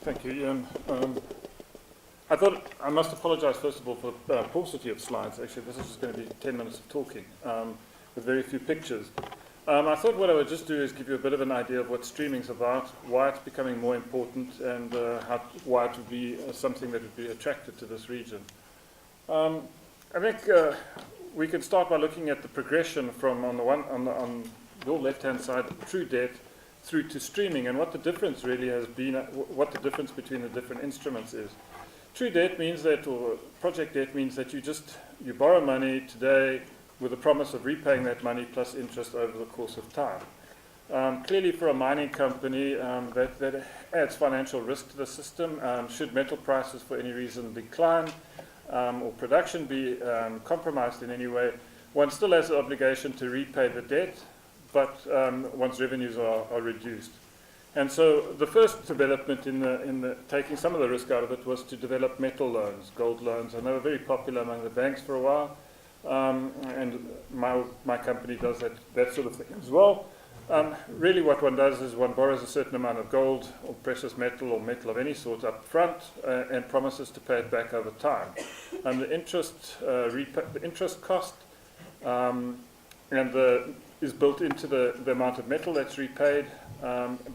Thank you, Ian. I thought I must apologize, first of all, for the paucity of slides. Actually, this is just going to be 10 minutes of talking with very few pictures. I thought what I would just do is give you a bit of an idea of what streaming is about, why it's becoming more important, and why it would be something that would be attractive to this region. I think we can start by looking at the progression from on your left-hand side, true debt, through to streaming, and what the difference really has been, what the difference between the different instruments is. True debt means that, or project debt means that you borrow money today with the promise of repaying that money plus interest over the course of time. Clearly, for a mining company, that adds financial risk to the system. Should metal prices for any reason decline or production be compromised in any way, one still has the obligation to repay the debt, but one's revenues are reduced. And so the first development in the taking some of the risk out of it was to develop metal loans, gold loans, and they were very popular among the banks for a while. And my company does that sort of thing as well. Really what one does is one borrows a certain amount of gold or precious metal or metal of any sort up front and promises to pay it back over time. And the interest cost is built into the amount of metal that's repaid,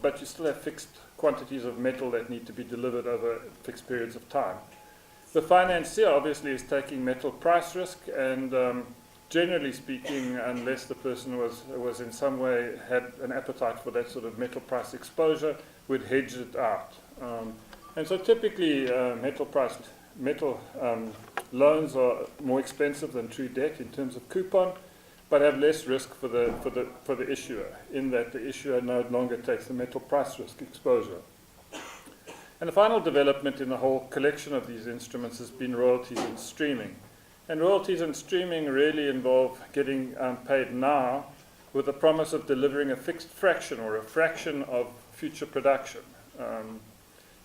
but you still have fixed quantities of metal that need to be delivered over fixed periods of time. The financier obviously is taking metal price risk, and generally speaking, unless the person was in some way had an appetite for that sort of metal price exposure, would hedge it out. And so typically metal loans are more expensive than true debt in terms of coupon, but have less risk for the issuer, in that the issuer no longer takes the metal price risk exposure. And the final development in the whole collection of these instruments has been royalties and streaming. And royalties and streaming really involve getting paid now with the promise of delivering a fixed fraction or a fraction of future production.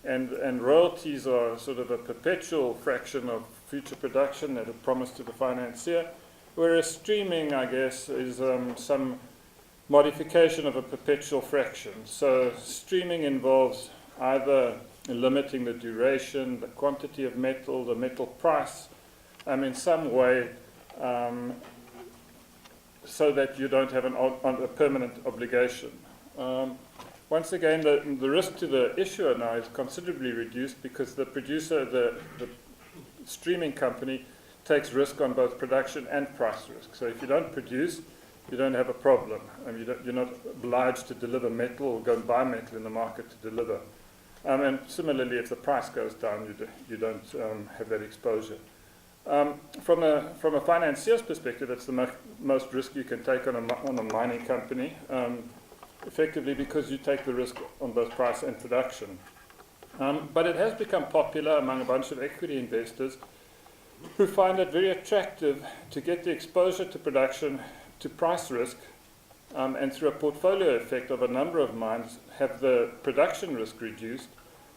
And royalties are sort of a perpetual fraction of future production that are promised to the financier, whereas streaming, I guess, is some modification of a perpetual fraction. So streaming involves either limiting the duration, the quantity of metal, the metal price, in some way, so that you don't have a permanent obligation. Once again, the risk to the issuer now is considerably reduced because the producer, the streaming company, takes risk on both production and price risk. So if you don't produce, you don't have a problem. You're not obliged to deliver metal or go and buy metal in the market to deliver. And similarly, if the price goes down, you don't have that exposure. From a financier's perspective, it's the most risk you can take on a mining company, effectively because you take the risk on both price and production. But it has become popular among a bunch of equity investors who find it very attractive to get the exposure to production, to price risk, and through a portfolio effect of a number of mines, have the production risk reduced,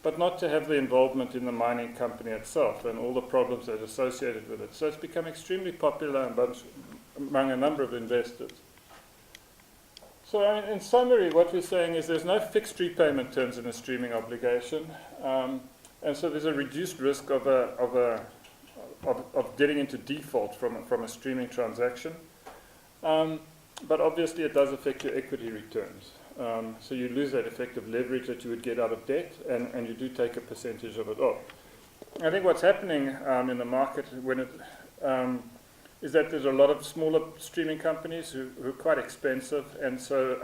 but not to have the involvement in the mining company itself and all the problems that are associated with it. So it's become extremely popular among a number of investors. So in summary, what we're saying is there's no fixed repayment terms in a streaming obligation, and so there's a reduced risk of getting into default from a streaming transaction. But obviously it does affect your equity returns. So you lose that effective leverage that you would get out of debt, and you do take a percentage of it off. I think what's happening in the market is that there's a lot of smaller streaming companies who are quite expensive, and so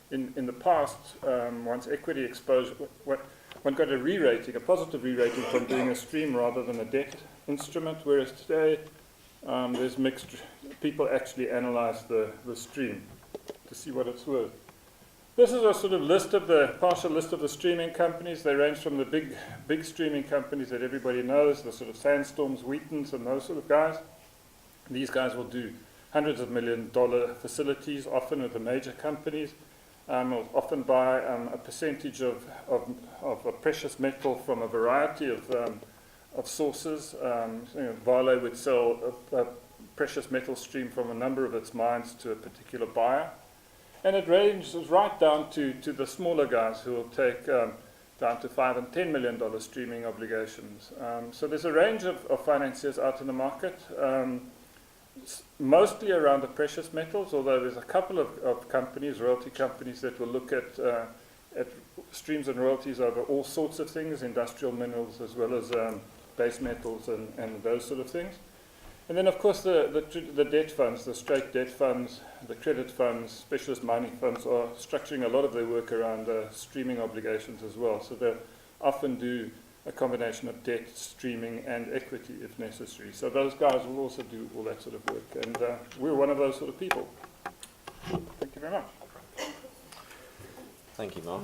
in the past, one's equity exposure, one got a re-rating, a positive re-rating from doing a stream rather than a debt instrument, whereas today there's mixed. People actually analyze the stream to see what it's worth. This is a sort of partial list of the streaming companies. They range from the big streaming companies that everybody knows, the sort of Sandstorms, Wheatons, and those sort of guys. These guys will do hundreds of $1 million facilities, often with the major companies. Will often buy a percentage of a precious metal from a variety of sources. Vale would sell a precious metal stream from a number of its mines to a particular buyer. And it ranges right down to the smaller guys who will take down to $5 and $10 million streaming obligations. So there's a range of financiers out in the market, mostly around the precious metals, although there's a couple of companies, royalty companies, that will look at streams and royalties over all sorts of things, industrial minerals as well as base metals and those sort of things. And then, of course, the debt funds, the straight debt funds, the credit funds, specialist mining funds are structuring a lot of their work around streaming obligations as well. So they often do a combination of debt, streaming, and equity if necessary. So those guys will also do all that sort of work. And we're one of those sort of people. Thank you very much. Thank you, Mark.